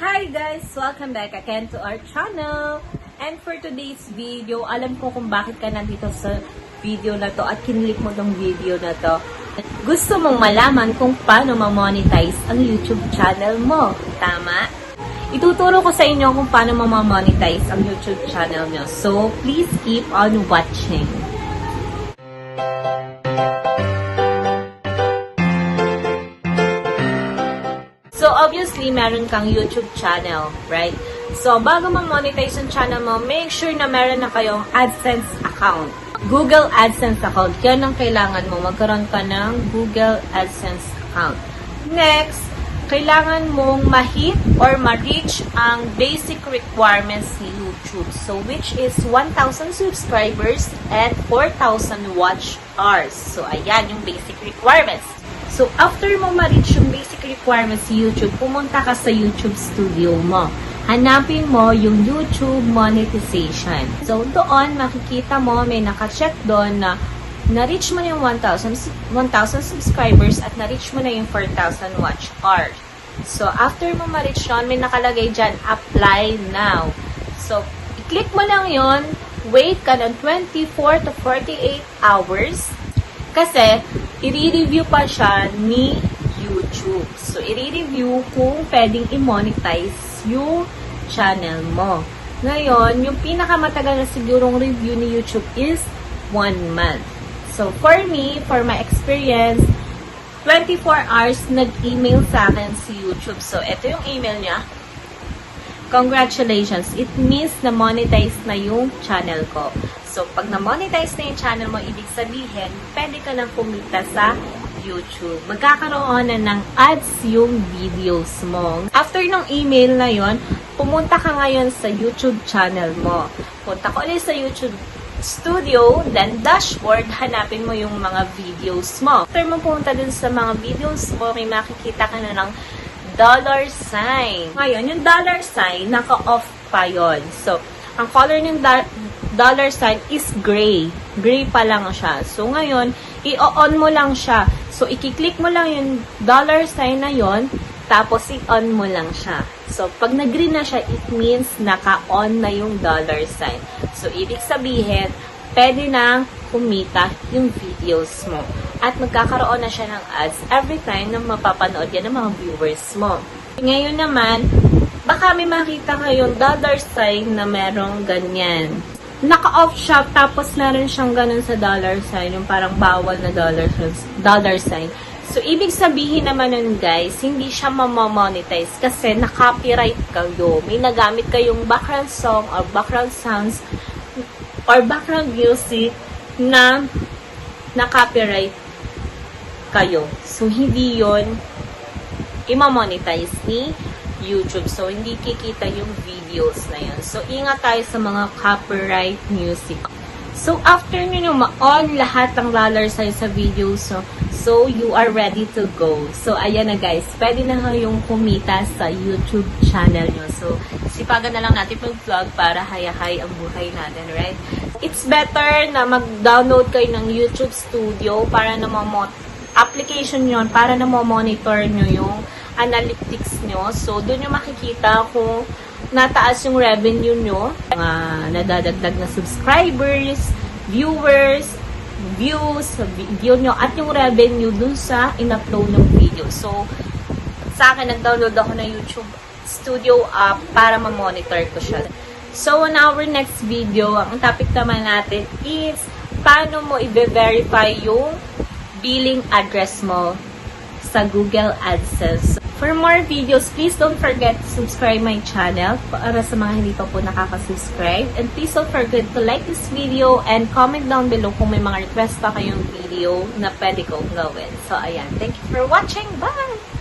Hi guys! Welcome back again to our channel. And for today's video, alam ko kung bakit ka nandito sa video na to at kinlik mo tong video na to. Gusto mong malaman kung paano ma-monetize ang YouTube channel mo. Tama? Ituturo ko sa inyo kung paano ma-monetize ang YouTube channel nyo. So, please keep on watching. So, obviously, meron kang YouTube channel, right? So, bago ma-monetize yung channel mo, make sure na meron na kayong AdSense account. Google AdSense account. Yan ang kailangan mo. Magkaroon ka ng Google AdSense account. Next, kailangan mong ma-hit or ma-reach ang basic requirements ni YouTube. So, which is 1,000 subscribers and 4,000 watch hours. So, ayan yung basic requirements. So, after mo ma-reach yung basic requirements sa YouTube, pumunta ka sa YouTube studio mo. Hanapin mo yung YouTube monetization. So, doon, makikita mo, may naka-check doon na na-reach mo na yung 1,000 subscribers at na-reach mo na yung 4,000 watch hours. So, after mo ma-reach doon, may nakalagay dyan, apply now. So, i-click mo lang yon, wait ka ng 24 to 48 hours. Kasi, i-review pa siya ni YouTube. So, i-review kung pwedeng i-monetize yung channel mo. Ngayon, yung pinakamatagal na sigurong review ni YouTube is 1 month. So, for me, for my experience, 24 hours nag-email sa akin si YouTube. So, ito yung email niya. Congratulations! It means na monetize na yung channel ko. So, pag na-monetize na yung channel mo, ibig sabihin, pwede ka nang kumita sa YouTube. Magkakaroon na ng ads yung videos mo. After ng email na yon, pumunta ka ngayon sa YouTube channel mo. Punta ka ulit sa YouTube Studio, then dashboard, hanapin mo yung mga videos mo. After mo pumunta dun sa mga videos mo, may makikita ka na ng dollar sign. Ngayon, yung dollar sign, naka-off pa yon. So, ang color ng dollar sign is gray. Gray pa lang siya. So, ngayon, i-on mo lang siya. So, i-click mo lang yung dollar sign na yon, tapos i-on mo lang siya. So, pag nag-green na siya, it means naka-on na yung dollar sign. So, ibig sabihin, pwede na kumita yung videos mo. At magkakaroon na siya ng ads every time na mapapanood yan ng mga viewers mo. Ngayon naman, baka may makita kayong dollar sign na merong ganyan. Naka-off siya, tapos meron siyang ganun sa dollar sign, yung parang bawal na dollar sign. So, ibig sabihin naman nun guys, hindi siya mamamonetize kasi na-copyright kayo. May nagamit kayong background song or background sounds or background music na na-copyright kayo. So, hindi yon i-monetize ni YouTube. So, hindi kikita yung videos na yun. So, ingat tayo sa mga copyright music. So, after nyo ma-on lahat ng dollar sign sa videos, so you are ready to go. So, ayan na guys. Pwede na kayong kumita sa YouTube channel nyo. So, sipagan na lang natin mag-vlog para hayahay ang buhay natin, right? It's better na mag-download kayo ng YouTube Studio para na application yon para na monitor nyo yung analytics nyo. So, doon nyo makikita kung nataas yung revenue nyo, nadadagdag na subscribers, viewers, views, video nyo, at yung revenue dun sa in-upload ng video. So, sa akin, nag-download ako ng YouTube Studio app para ma-monitor ko siya. So, on our next video, ang topic naman natin is paano mo i-verify yung billing address mo sa Google AdSense. For more videos, please don't forget to subscribe my channel para sa mga hindi pa po nakaka-subscribe. And please don't forget to like this video and comment down below kung may mga request pa kayong video na pwede kong gawin. So, ayan. Thank you for watching. Bye!